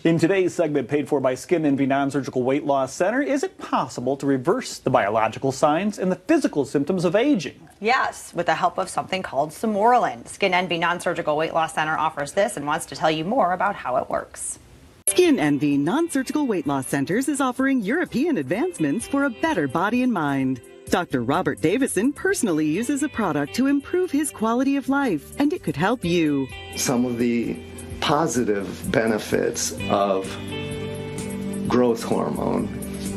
In today's segment, paid for by Skin Envy Non-Surgical Weight Loss Center, is it possible to reverse the biological signs and the physical symptoms of aging? Yes, with the help of something called Sermorelin. Skin Envy Non-Surgical Weight Loss Center offers this and wants to tell you more about how it works. Skin Envy Non-Surgical Weight Loss Centers is offering European advancements for a better body and mind. Dr. Robert Davison personally uses a product to improve his quality of life, and it could help you. Some of the positive benefits of growth hormone,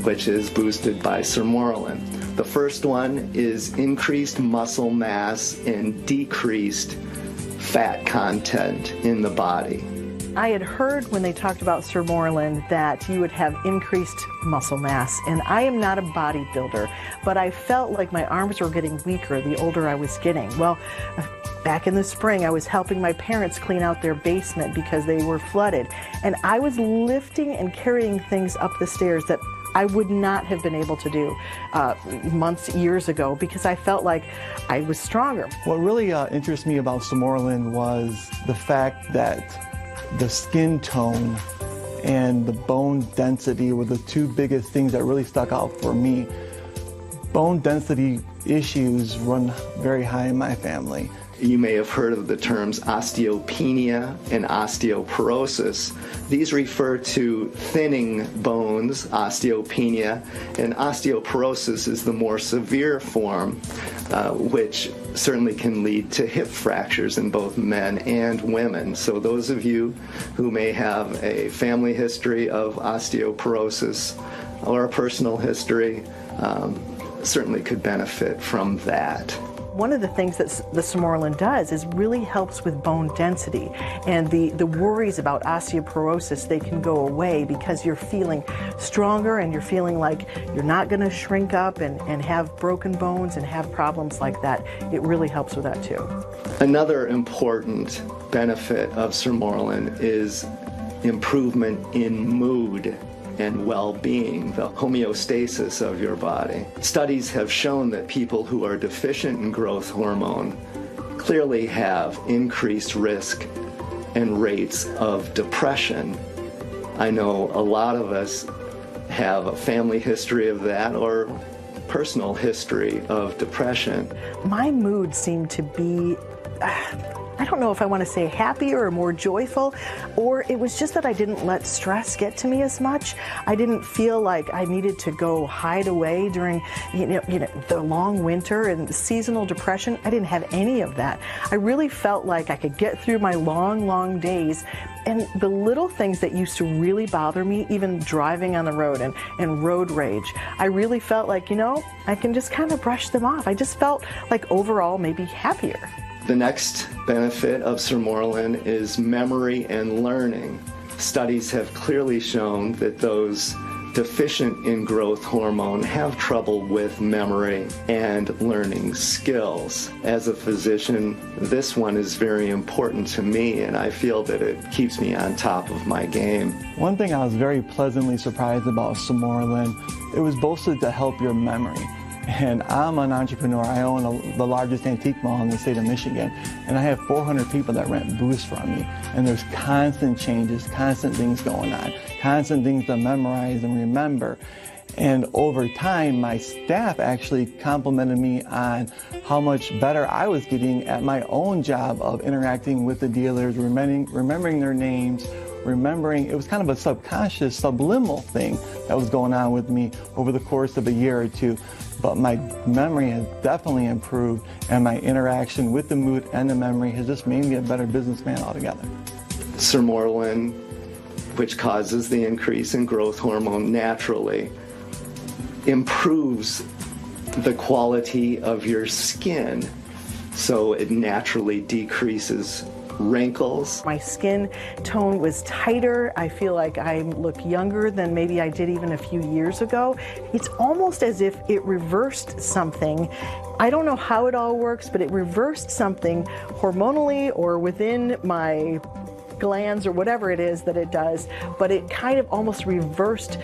which is boosted by Sermorelin. The first one is increased muscle mass and decreased fat content in the body. I had heard when they talked about Sermorelin that you would have increased muscle mass, and I am not a bodybuilder, but I felt like my arms were getting weaker the older I was getting. Well, back in the spring, I was helping my parents clean out their basement because they were flooded, and I was lifting and carrying things up the stairs that I would not have been able to do years ago because I felt like I was stronger. What really interests me about Sermorelin was the fact that the skin tone and the bone density were the two biggest things that really stuck out for me. Bone density issues run very high in my family. You may have heard of the terms osteopenia and osteoporosis. These refer to thinning bones, osteopenia, and osteoporosis is the more severe form, which certainly can lead to hip fractures in both men and women. So those of you who may have a family history of osteoporosis or a personal history certainly could benefit from that. One of the things that the Sermorelin does is really helps with bone density, and the worries about osteoporosis, they can go away because you're feeling stronger and you're feeling like you're not going to shrink up and have broken bones and have problems like that. It really helps with that too. Another important benefit of Sermorelin is improvement in mood and well-being, the homeostasis of your body. Studies have shown that people who are deficient in growth hormone clearly have increased risk and rates of depression. I know a lot of us have a family history of that or personal history of depression. My mood seemed to be I don't know if I want to say happier or more joyful, or it was just that I didn't let stress get to me as much. I didn't feel like I needed to go hide away during the long winter and the seasonal depression. I didn't have any of that. I really felt like I could get through my long days, and the little things that used to really bother me, even driving on the road and road rage, I really felt like, I can just kind of brush them off. I just felt like overall maybe happier. The next benefit of Sermorelin is memory and learning. Studies have clearly shown that those deficient in growth hormone have trouble with memory and learning skills. As a physician, this one is very important to me, and I feel that it keeps me on top of my game. One thing I was very pleasantly surprised about Sermorelin, it was boasted to help your memory. And I'm an entrepreneur. I own the largest antique mall in the state of Michigan, and I have 400 people that rent booths from me. And there's constant changes, constant things going on, constant things to memorize and remember. And over time, my staff actually complimented me on how much better I was getting at my own job of interacting with the dealers, remembering their names, it was kind of a subconscious, subliminal thing that was going on with me over the course of a year or two. But my memory has definitely improved, and my interaction with the mood and the memory has just made me a better businessman altogether. Sermorelin, which causes the increase in growth hormone naturally, improves the quality of your skin, so it naturally decreases wrinkles. My skin tone was tighter. I feel like I look younger than maybe I did even a few years ago. It's almost as if it reversed something. I don't know how it all works, but it reversed something hormonally or within my glands or whatever it is that it does, but it kind of almost reversed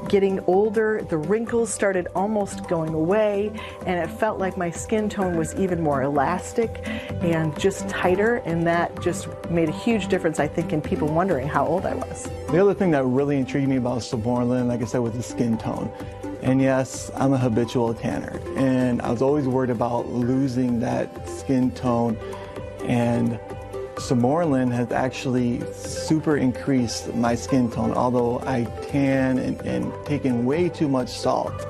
getting older. The wrinkles started almost going away, and it felt like my skin tone was even more elastic and just tighter, and that just made a huge difference, I think, in people wondering how old I was. The other thing that really intrigued me about Samorelin, like I said, was the skin tone. And yes, I'm a habitual tanner, and I was always worried about losing that skin tone, and Samorelin has actually super increased my skin tone. Although I tan and taken way too much salt,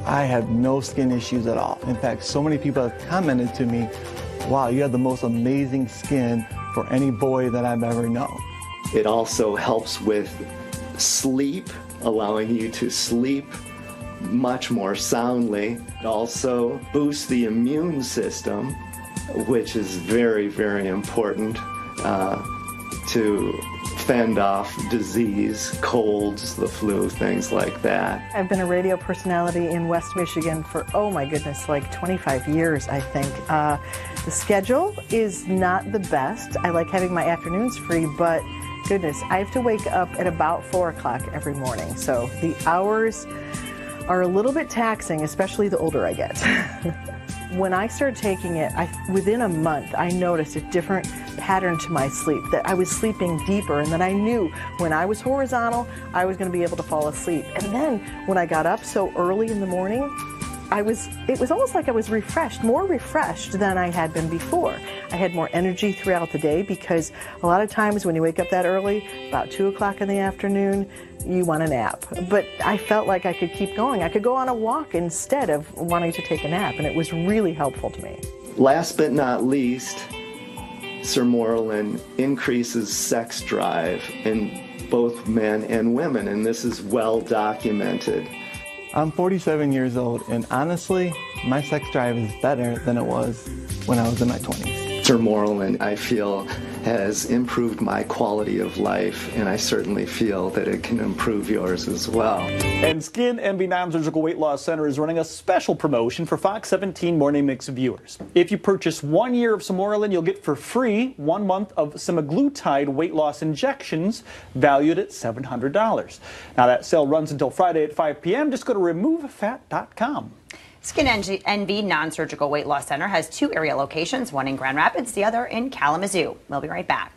I have no skin issues at all. In fact, so many people have commented to me, wow, you have the most amazing skin for any boy that I've ever known. It also helps with sleep, allowing you to sleep much more soundly. It also boosts the immune system, which is very, very important to fend off disease, colds, the flu, things like that. I've been a radio personality in West Michigan for, oh my goodness, like 25 years, I think. The schedule is not the best. I like having my afternoons free, but goodness, I have to wake up at about 4 o'clock every morning. So the hours are a little bit taxing, especially the older I get. When I started taking it, within a month, I noticed a different pattern to my sleep, that I was sleeping deeper, and that I knew when I was horizontal, I was going to be able to fall asleep. And then when I got up so early in the morning, it was almost like I was refreshed, more refreshed than I had been before. I had more energy throughout the day, because a lot of times when you wake up that early, about 2 o'clock in the afternoon, you want a nap. But I felt like I could keep going. I could go on a walk instead of wanting to take a nap, and it was really helpful to me. Last but not least, Samorelin increases sex drive in both men and women, and this is well documented. I'm 47 years old, and honestly, my sex drive is better than it was when I was in my 20s. Samorelin, I feel, has improved my quality of life, and I certainly feel that it can improve yours as well. And Skin Envy Non-Surgical Weight Loss Center is running a special promotion for Fox 17 Morning Mix viewers. If you purchase 1 year of Samorelin, you'll get for free 1 month of semaglutide weight loss injections valued at $700. Now that sale runs until Friday at 5 p.m. Just go to removefat.com. Skin Envy Non-Surgical Weight Loss Center has 2 area locations, one in Grand Rapids, the other in Kalamazoo. We'll be right back.